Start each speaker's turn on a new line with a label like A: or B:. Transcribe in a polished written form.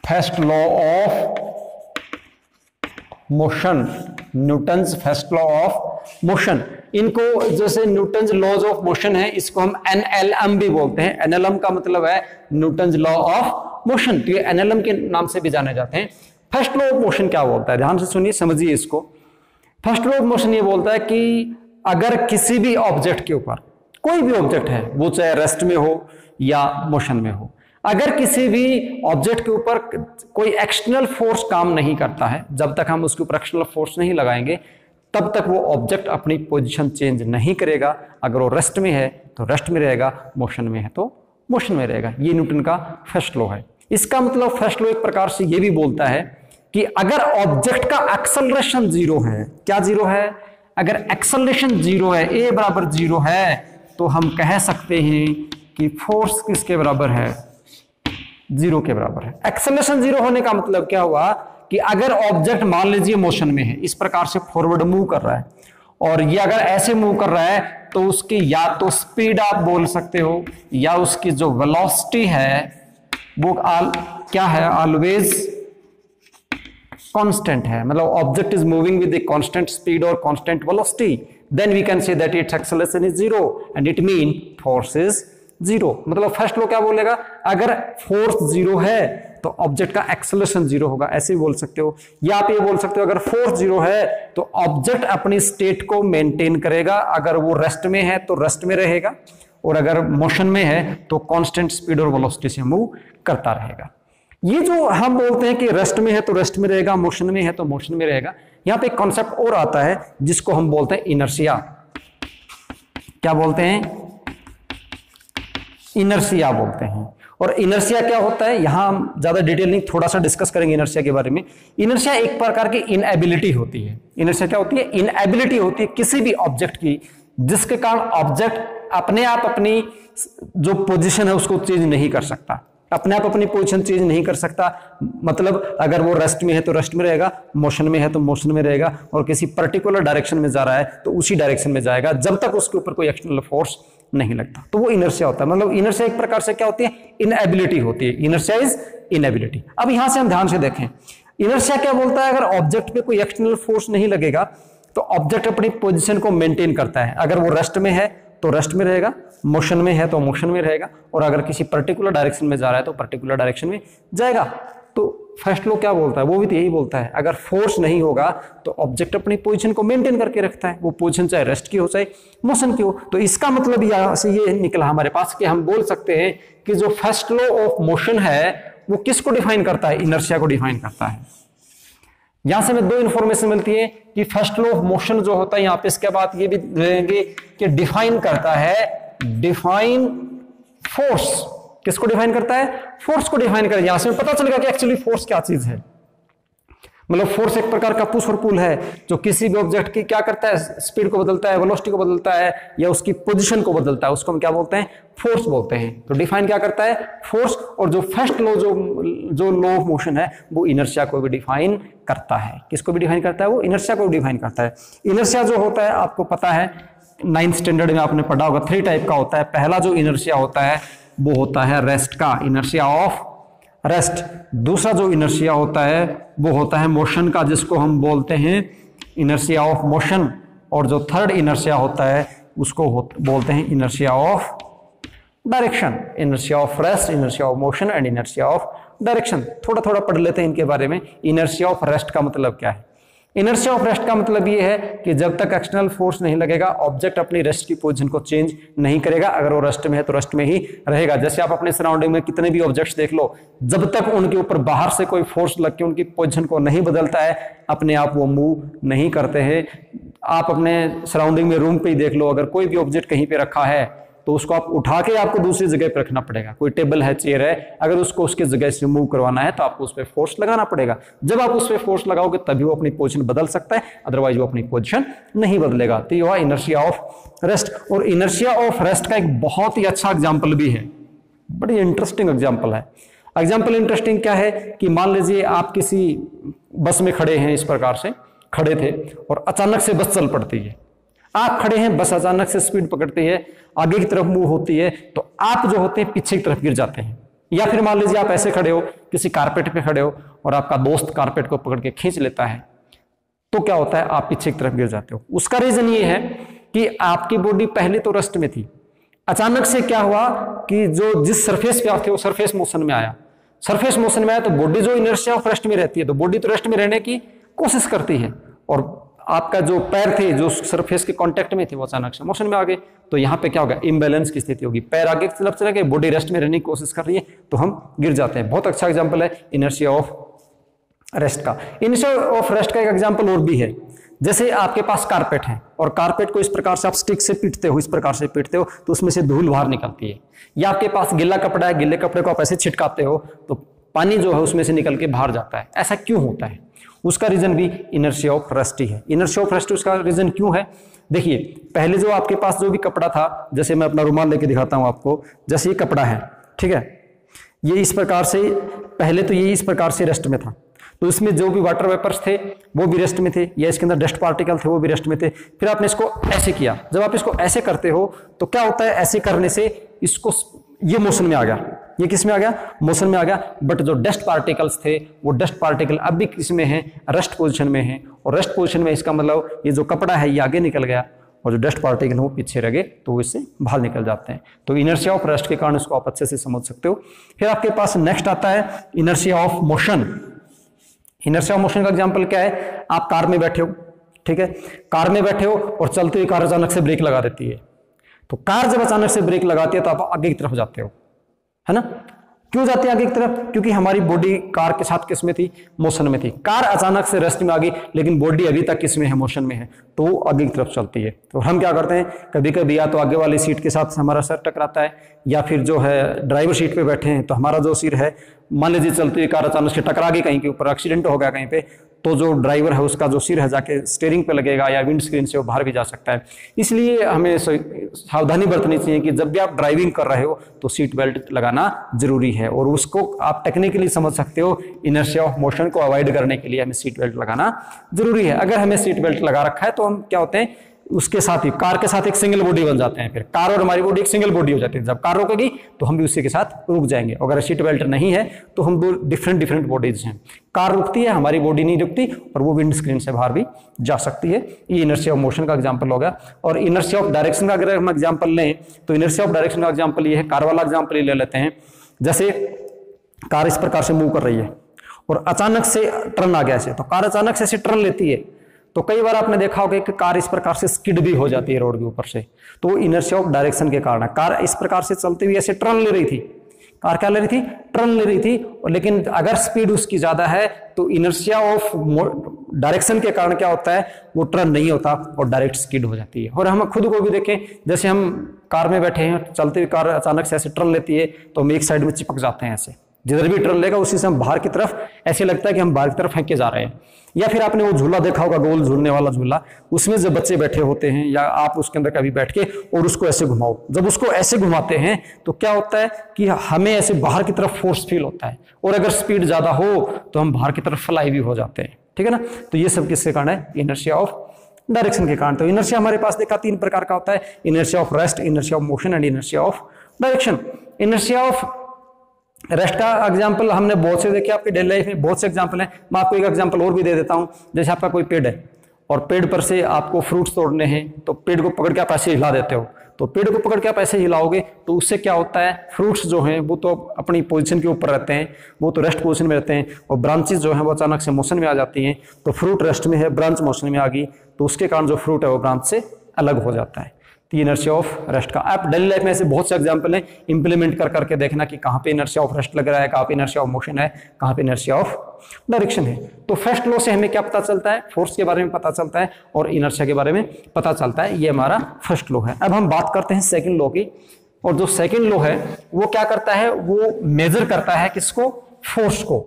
A: First law of motion, Newton's first law of motion. इनको जैसे Newton's laws of motion है, इसको हम एनएलएम भी बोलते हैं। एनएलएम का मतलब है न्यूटन्स लॉ ऑफ मोशन, तो ये एनएलएम के नाम से भी जाने जाते हैं। फर्स्ट लॉ ऑफ मोशन क्या बोलता है, ध्यान से सुनिए, समझिए इसको। फर्स्ट लॉ ऑफ मोशन ये बोलता है कि अगर किसी भी ऑब्जेक्ट के ऊपर, कोई भी ऑब्जेक्ट है वो चाहे रेस्ट में हो या मोशन में हो, अगर किसी भी ऑब्जेक्ट के ऊपर कोई एक्सटर्नल फोर्स काम नहीं करता है, जब तक हम उसके ऊपर एक्सटर्नल फोर्स नहीं लगाएंगे तब तक वो ऑब्जेक्ट अपनी पोजीशन चेंज नहीं करेगा। अगर वो रेस्ट में है तो रेस्ट में रहेगा, मोशन में है तो मोशन में रहेगा। ये न्यूटन का फर्स्ट लॉ है। इसका मतलब फर्स्ट लॉ एक प्रकार से ये भी बोलता है कि अगर ऑब्जेक्ट का एक्सेलरेशन जीरो है, क्या जीरो है, अगर एक्सेलरेशन जीरो है, ए बराबर जीरो है, तो हम कह सकते हैं कि फोर्स किसके बराबर है, जीरो के बराबर है। एक्सेलरेशन जीरो होने का मतलब क्या हुआ कि अगर ऑब्जेक्ट मान लीजिए मोशन में है, इस प्रकार से फॉरवर्ड मूव कर रहा है, और ये अगर ऐसे मूव कर रहा है तो उसकी या तो स्पीड आप बोल सकते हो या उसकी जो वेलोसिटी है वो क्या है, ऑलवेज कांस्टेंट है। मतलब object is moving with a constant speed और constant velocity, then we can say that its acceleration is zero and it mean force is zero. मतलब फर्स्ट लॉ क्या बोलेगा, अगर फोर्स जीरो है तो ऑब्जेक्ट का एक्सेलरेशन जीरो होगा, ऐसे भी बोल सकते हो। या आप ये बोल सकते हो अगर फोर्स जीरो है तो ऑब्जेक्ट अपनी स्टेट को मेंटेन करेगा, अगर वो रेस्ट में है तो रेस्ट में रहेगा, और अगर मोशन में है तो कांस्टेंट स्पीड और वेलोसिटी से मूव करता रहेगा। ये जो हम बोलते हैं कि रेस्ट में है तो रेस्ट में रहेगा, मोशन में है तो मोशन में रहेगा, यहां पे एक कॉन्सेप्ट और आता है जिसको हम बोलते हैं इनर्शिया। क्या बोलते हैं, इनर्शिया बोलते हैं। और इनर्शिया क्या होता है, यहां हम ज्यादा डिटेल नहीं, थोड़ा सा डिस्कस करेंगे इनर्शिया के बारे में। इनर्शिया एक प्रकार की इनएबिलिटी होती है। इनर्शिया क्या होती है, इनएबिलिटी होती है किसी भी ऑब्जेक्ट की, जिसके कारण ऑब्जेक्ट अपने आप अपनी जो पोजीशन है उसको चेंज नहीं कर सकता, अपने आप अपनी पोजीशन चेंज नहीं कर सकता। मतलब अगर वो रेस्ट में है तो रेस्ट में रहेगा, मोशन में है तो मोशन में रहेगा, और किसी पर्टिकुलर डायरेक्शन में जा रहा है तो उसी डायरेक्शन में जाएगा जब तक उसके ऊपर कोई एक्सटर्नल फोर्स नहीं लगता, तो वो इनर्शिया होता है। मतलब इनर्शिया एक प्रकार से क्या होती है, इनएबिलिटी होती है। Inertia is inability. अब यहां से हम ध्यान से देखें, इनर्शिया क्या बोलता है, अगर ऑब्जेक्ट पे कोई एक्सटर्नल फोर्स नहीं लगेगा तो ऑब्जेक्ट अपनी पोजीशन को मेंटेन करता है। अगर वो रेस्ट में है तो रेस्ट में रहेगा, मोशन में है तो मोशन में रहेगा, और अगर किसी पर्टिकुलर डायरेक्शन में जा रहा है तो पर्टिकुलर डायरेक्शन में जाएगा। तो फर्स्ट लॉ क्या बोलता है, वो भी तो यही बोलता है, अगर फोर्स नहीं होगा तो ऑब्जेक्ट अपनी पोजीशन को मेंटेन करके रखता है, वो पोजीशन चाहे रेस्ट की हो चाहे मोशन की हो। तो इसका मतलब यहां से ये निकला हमारे पास कि हम बोल सकते हैं कि जो फर्स्ट लॉ ऑफ मोशन है वो किसको डिफाइन करता है, इनर्शिया को डिफाइन करता है। यहां से हमें दो इंफॉर्मेशन मिलती है कि फर्स्ट लॉ ऑफ मोशन जो होता है, यहां पे इसके बाद ये भी लेंगे कि डिफाइन करता है, डिफाइन फोर्स। किसको डिफाइन करता है, फोर्स को डिफाइन कर। यहां से पता चलेगा कि एक्चुअली फोर्स क्या चीज है। मतलब फोर्स एक प्रकार का पुश और पुल है जो किसी भी ऑब्जेक्ट की क्या करता है, स्पीड को बदलता है, वेलोसिटी को बदलता है, या उसकी पोजीशन को बदलता है, उसको हम क्या बोलते हैं, फोर्स बोलते हैं। तो डिफाइन क्या करता है, फोर्स। और जो फर्स्ट लॉ जो लॉ ऑफ मोशन है वो इनर्शिया को भी डिफाइन करता है। किसको भी डिफाइन करता है, वो इनर्शिया को भी डिफाइन करता है। इनर्शिया जो होता है आपको पता है, 9th स्टैंडर्ड में आपने पढ़ा होगा, 3 टाइप का होता है। पहला जो इनर्शिया होता है वो होता है रेस्ट का, इनर्शिया ऑफ रेस्ट। दूसरा जो इनर्शिया होता है वो होता है मोशन का, जिसको हम बोलते हैं इनर्शिया ऑफ मोशन। और जो थर्ड इनर्शिया होता है उसको बोलते हैं inertia of direction. Inertia of rest, inertia of motion and inertia of direction. थोड़ा थोड़ा पढ़ लेते हैं इनके बारे में। इनर्शिया ऑफ रेस्ट का मतलब क्या है, इनर्शिया ऑफ रेस्ट का मतलब ये है कि जब तक एक्सटर्नल फोर्स नहीं लगेगा ऑब्जेक्ट अपनी रेस्ट की पोजीशन को चेंज नहीं करेगा। अगर वो रेस्ट में है तो रेस्ट में ही रहेगा। जैसे आप अपने सराउंडिंग में कितने भी ऑब्जेक्ट्स देख लो, जब तक उनके ऊपर बाहर से कोई फोर्स लग के उनकी पोजीशन को नहीं बदलता है, अपने आप वो मूव नहीं करते हैं। आप अपने सराउंडिंग में रूम पे ही देख लो, अगर कोई भी ऑब्जेक्ट कहीं पे रखा है तो उसको आप उठा के आपको दूसरी जगह पे रखना पड़ेगा। कोई टेबल है, चेयर है, अगर उसको उसके जगह से मूव करवाना है तो आपको उस पर फोर्स लगाना पड़ेगा। जब आप उस पर फोर्स लगाओगे तभी वो अपनी पोजीशन बदल सकता है, अदरवाइज वो अपनी पोजीशन नहीं बदलेगा। तो ये हुआ इनर्शिया ऑफ रेस्ट। और इनर्शिया ऑफ रेस्ट का एक बहुत ही अच्छा एग्जाम्पल भी है, बड़ी इंटरेस्टिंग एग्जाम्पल है। एग्जाम्पल इंटरेस्टिंग क्या है कि मान लीजिए आप किसी बस में खड़े हैं, इस प्रकार से खड़े थे और अचानक से बस चल पड़ती है। आप खड़े हैं, बस अचानक से स्पीड पकड़ती है, आगे की तरफ मूव होती है, तो आप जो होते हैं पीछे की तरफ गिर जाते हैं। या फिर मान लीजिए आप ऐसे खड़े हो, किसी कारपेट पे खड़े हो और आपका दोस्त कारपेट को पकड़ के खींच लेता है, तो क्या होता है, आप पीछे की तरफ गिर जाते हो। उसका रीजन ये है कि आपकी बॉडी पहले तो रेस्ट में थी, अचानक से क्या हुआ कि जो जिस सरफेस पे आप थे वो सरफेस मोशन में आया। सरफेस मोशन में आया तो बॉडी जो इनर्शिया ऑफ रेस्ट में रहती है, तो बॉडी तो रेस्ट में रहने की कोशिश करती है, और आपका जो पैर थे जो सरफेस के कांटेक्ट में थे वो अचानक से मोशन में आ गए, तो यहाँ पे क्या होगा, इम्बैलेंस की स्थिति होगी, पैर आगे की तरफ चले गए, बॉडी रेस्ट में रहने की कोशिश कर रही है, तो हम गिर जाते हैं। बहुत अच्छा एग्जाम्पल है इनर्शिया ऑफ रेस्ट का। इनर्शिया ऑफ रेस्ट का एक एग्जाम्पल और भी है, जैसे आपके पास कारपेट है और कारपेट को इस प्रकार से आप स्टिक से पीटते हो, इस प्रकार से पीटते हो तो उसमें से धूल बाहर निकलती है, या आपके पास गिल्ला कपड़ा है, गिल्ले कपड़े को आप ऐसे छिटकाते हो तो पानी जो है उसमें से निकल के बाहर जाता है। ऐसा क्यों होता है? उसका रीजन भी इनर्शिया ऑफ रेस्ट ही है। इनर्शिया ऑफ रेस्ट उसका रीजन क्यों है? देखिए, पहले जो आपके पास जो भी कपड़ा था, जैसे मैं अपना रुमाल लेके दिखाता हूं आपको, जैसे ये कपड़ा है, ठीक है, ये इस प्रकार से, पहले तो ये इस प्रकार से रेस्ट में था, तो इसमें जो भी वाटर वेपर्स थे वो भी रेस्ट में थे, या इसके अंदर डस्ट पार्टिकल थे वो भी रेस्ट में थे। फिर आपने इसको ऐसे किया, जब आप इसको ऐसे करते हो तो क्या होता है, ऐसे करने से इसको ये मोशन में आ गया, ये किस में आ गया, मोशन में आ गया। बट जो डस्ट पार्टिकल्स थे वो डस्ट पार्टिकल अब भी किस में है, रेस्ट पोजीशन में है, और रेस्ट पोजीशन में इसका मतलब ये जो कपड़ा है ये आगे निकल गया और जो डस्ट पार्टिकल वो पीछे रह गए तो वो इससे बाहर निकल जाते हैं। तो इनर्शिया ऑफ रेस्ट के कारण इसको आप अच्छे से समझ सकते हो। फिर आपके पास नेक्स्ट आता है inertia of motion. Inertia of motion का एग्जांपल क्या है, आप कार में बैठे हो, ठीक है, कार में बैठे हो और चलते हुए कार अचानक से ब्रेक लगा देती है, तो कार जब अचानक से ब्रेक लगाती है तो आप आगे की तरफ जाते हो, है ना। क्यों जाते हैं आगे की तरफ? क्योंकि हमारी बॉडी कार के साथ किस में थी, मोशन में थी। कार अचानक से रेस्ट में आ गई लेकिन बॉडी अभी तक किस में है, मोशन में है, तो वो आगे की तरफ चलती है। तो हम क्या करते हैं, कभी कभी या तो आगे वाली सीट के साथ हमारा सर टकराता है, या फिर जो है ड्राइवर सीट पे बैठे हैं तो हमारा जो सिर है, मान लीजिए चलती हुई कार अचानक से टकरा गई कहीं के ऊपर, एक्सीडेंट हो गया कहीं पे, तो जो ड्राइवर है उसका जो सिर है जाके स्टीयरिंग पे लगेगा या विंड स्क्रीन से वो बाहर भी जा सकता है। इसलिए हमें सावधानी बरतनी चाहिए कि जब भी आप ड्राइविंग कर रहे हो तो सीट बेल्ट लगाना जरूरी है, और उसको आप टेक्निकली समझ सकते हो, इनर्शिया ऑफ मोशन को अवॉइड करने के लिए हमें सीट बेल्ट लगाना जरूरी है। अगर हमें सीट बेल्ट लगा रखा है तो हम क्या होते हैं, उसके साथ ही कार के साथ एक सिंगल बॉडी बन जाते हैं, फिर कार और हमारी बॉडी एक सिंगल बॉडी हो जाती है। जब कार रुकेगी तो हम भी उसी के साथ रुक जाएंगे। अगर सीट बेल्ट नहीं है तो हम दो डिफरेंट बॉडीज हैं, कार रुकती है, हमारी बॉडी नहीं रुकती, और वो विंड स्क्रीन से बाहर भी जा सकती है। ये इनर्शिया ऑफ मोशन का एग्जांपल होगा। और इनर्शिया ऑफ डायरेक्शन का अगर हम एग्जांपल लें तो इनर्शिया ऑफ डायरेक्शन का एग्जांपल ये है, कार वाला एग्जांपल ले लेते हैं। जैसे कार इस प्रकार से मूव कर रही है और अचानक से टर्न आ गया ऐसे, तो कार अचानक से ऐसे टर्न लेती है, तो कई बार आपने देखा होगा कि कार इस प्रकार से स्किड भी हो जाती है रोड के ऊपर से, तो वो इनर्शिया ऑफ डायरेक्शन के कारण है। कार इस प्रकार से चलते हुए ऐसे टर्न ले रही थी, कार क्या ले रही थी, टर्न ले रही थी, और लेकिन अगर स्पीड उसकी ज्यादा है तो इनर्शिया ऑफ डायरेक्शन के कारण क्या होता है, वो टर्न नहीं होता और डायरेक्ट स्किड हो जाती है। और हम खुद को भी देखें, जैसे हम कार में बैठे हैं, चलते हुए कार अचानक से ऐसे टर्न लेती है तो हम एक साइड में चिपक जाते हैं, ऐसे जिधर भी टर्न लेगा उसी से हम बाहर की तरफ, ऐसे लगता है कि हम बाहर की तरफ फेंके जा रहे हैं। या फिर आपने वो झूला देखा होगा, गोल झूलने वाला झूला, उसमें जब बच्चे बैठे होते हैं या आप उसके अंदर कभी बैठ के और उसको ऐसे घुमाओ, जब उसको ऐसे घुमाते हैं तो क्या होता है कि हमें ऐसे बाहर की तरफ फोर्स फील होता है, और अगर स्पीड ज्यादा हो तो हम बाहर की तरफ फ्लाई भी हो जाते हैं, ठीक है ना। तो ये सब किसके कारण है, इनर्शिया ऑफ डायरेक्शन के कारण। तो इनर्शिया हमारे पास देखा 3 प्रकार का होता है, inertia of rest, inertia of motion and inertia of direction. Inertia of rest का एग्जांपल हमने बहुत से देखे, आपके डेली लाइफ में बहुत से एग्जांपल हैं। मैं आपको एक एग्जांपल और भी दे देता हूं। जैसे आपका कोई पेड़ है और पेड़ पर से आपको फ्रूट्स तोड़ने हैं, तो पेड़ को पकड़ के आप ऐसे हिला देते हो, तो पेड़ को पकड़ के आप ऐसे हिलाओगे तो उससे क्या होता है, फ्रूट्स जो हैं वो तो अपनी पोजीशन के ऊपर रहते हैं, वो तो रेस्ट पोजीशन में रहते हैं, और ब्रांचेस जो हैं वो अचानक से मोशन में आ जाती हैं। तो फ्रूट रेस्ट में है, ब्रांच मोशन में आ गई, तो उसके कारण जो फ्रूट है वो ब्रांच से अलग हो जाता है। तो इनर्शिया ऑफ रेस्ट का आप डेली लाइफ में ऐसे बहुत से एग्जांपल हैं, इंप्लीमेंट कर करके देखना कि कहाँ पे इनर्शिया ऑफ रेस्ट लग रहा है, कहाँ पे इनर्शिया ऑफ मोशन है, कहाँ पे इनर्शिया ऑफ डायरेक्शन है। तो फर्स्ट लॉ से हमें क्या पता चलता है, फोर्स के बारे में पता चलता है और इनर्शिया के बारे में पता चलता है। ये हमारा फर्स्ट लॉ है। अब हम बात करते हैं सेकेंड लॉ की, और जो सेकेंड लॉ है वो क्या करता है, वो मेजर करता है किसको, फोर्स को।